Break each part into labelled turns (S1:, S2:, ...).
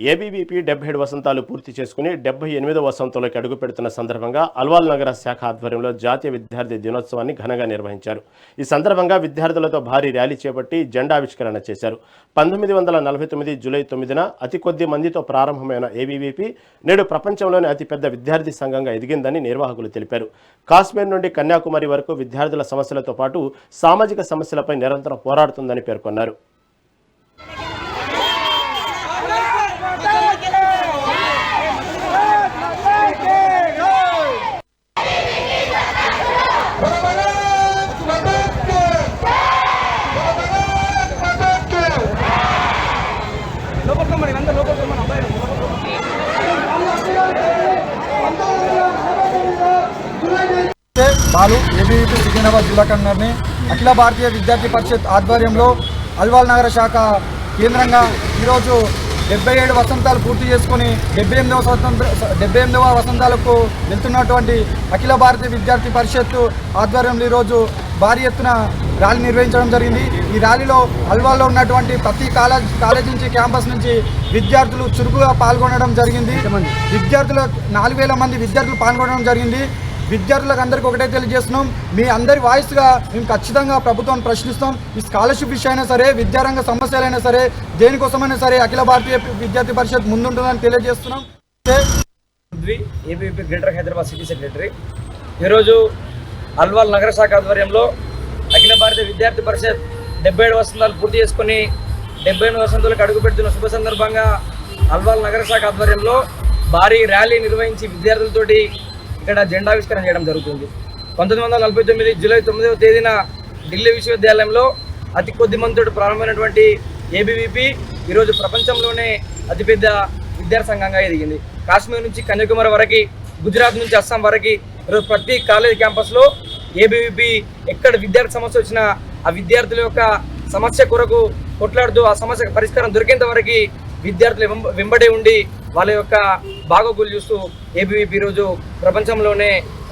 S1: ABVP 77 వసంతాలు పూర్తి చేసుకుని 78వ వసంతంలోకి అడుగుపెడుతున్న సందర్భంగా అల్వాల్ నగర శాఖ ఆధ్వర్యంలో జాతీయ విద్యార్థి దినోత్సవాన్ని ఘనంగా నిర్వహించారు. ఈ సందర్భంగా విద్యార్థులతో భారీ ర్యాలీ చేపట్టి జెండావిష్కరణ చేశారు. 1949 జూలై 9న అతి కొద్ది మందితో ప్రారంభమైన ఏబీవీపీ నేడు ప్రపంచంలోనే అతిపెద్ద విద్యార్థి సంఘంగా ఎదిగిందని నిర్వాహకులు తెలిపారు. కాశ్మీర్ నుండి కన్యాకుమారి వరకు విద్యార్థుల సమస్యలతో పాటు సామాజిక సమస్యలపై నిరంతరం పోరాడుతుందని పేర్కొన్నారు.
S2: బాలు ఏబీవీపీ సికింద్రాబాద్ జిల్లా కన్వీనర్ని. అఖిల భారతీయ విద్యార్థి పరిషత్ ఆధ్వర్యంలో అల్వాల్ నగర శాఖ కేంద్రంగా ఈరోజు 77 వసంతాలు పూర్తి చేసుకుని 78వ వసంతాలకు వెళ్తున్నటువంటి అఖిల భారతీయ విద్యార్థి పరిషత్ ఆధ్వర్యంలో ఈరోజు భారీ ఎత్తున ర్యాలీ నిర్వహించడం జరిగింది. ఈ ర్యాలీలో అల్వాల్లో ఉన్నటువంటి ప్రతి కాలేజ్ నుంచి క్యాంపస్ నుంచి విద్యార్థులు చురుకుగా పాల్గొనడం జరిగింది. విద్యార్థులు 4000 మంది విద్యార్థులు పాల్గొనడం జరిగింది. విద్యార్థులకు అందరికీ ఒకటే తెలియజేస్తున్నాం, మీ అందరి వాయిస్గా మేము ఖచ్చితంగా ప్రభుత్వాన్ని ప్రశ్నిస్తాం. ఈ స్కాలర్షిప్ విషయమైనా సరే, విద్యారంగ సమస్యలైనా సరే, దేనికోసమైనా సరే అఖిల భారతీయ విద్యార్థి పరిషత్ ముందుంటుందని తెలియజేస్తున్నాం.
S3: ABVP greater Hyderabad city secretary. ఈరోజు అల్వాల్ నగర శాఖ ఆధ్వర్యంలో అఖిల భారతీయ విద్యార్థి పరిషత్ 77 వసంతాలు పూర్తి చేసుకుని 78 వసంతాలకు అడుగుపెడుతున్న శుభ సందర్భంగా అల్వాల్ నగర శాఖ ఆధ్వర్యంలో భారీ ర్యాలీ నిర్వహించి విద్యార్థులతోటి ఇక్కడ జెండావిష్కరణ చేయడం జరుగుతుంది. 1949 జూలై 9వ తేదీన ఢిల్లీ విశ్వవిద్యాలయంలో అతి కొద్ది మందితో ప్రారంభమైనటువంటి ఏబీవీపీ ఈరోజు ప్రపంచంలోనే అతిపెద్ద విద్యార్థి సంఘంగా ఎదిగింది. కాశ్మీర్ నుంచి కన్యాకుమారి వరకు, గుజరాత్ నుంచి అస్సాం వరకు ఈరోజు ప్రతి కాలేజ్ క్యాంపస్లో ఏబీవీపీ ఎక్కడ విద్యార్థి సమస్య వచ్చినా ఆ విద్యార్థుల యొక్క సమస్య కొరకు కొట్లాడుతూ ఆ సమస్యకు పరిష్కారం దొరికేంత వరకు విద్యార్థులు వెంబడి ఉండి వాళ్ళ యొక్క బాగోగులు చూస్తూ ఏబీవీపీ ఈరోజు ప్రపంచంలోనే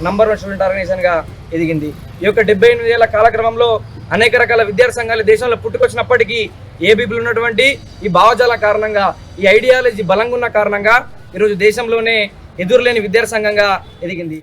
S3: నంబర్ 1 స్టూడెంట్ ఆర్గనైజేషన్గా ఎదిగింది. ఈ యొక్క 78 ఏళ్ల కాలక్రమంలో అనేక రకాల విద్యార్థి సంఘాలు దేశంలో పుట్టుకొచ్చినప్పటికీ ఏబీవీలో ఉన్నటువంటి ఈ భావజాల కారణంగా, ఈ ఐడియాలజీ బలంగా ఉన్న కారణంగా ఈరోజు దేశంలోనే ఎదురులేని విద్యార్థి సంఘంగా ఎదిగింది.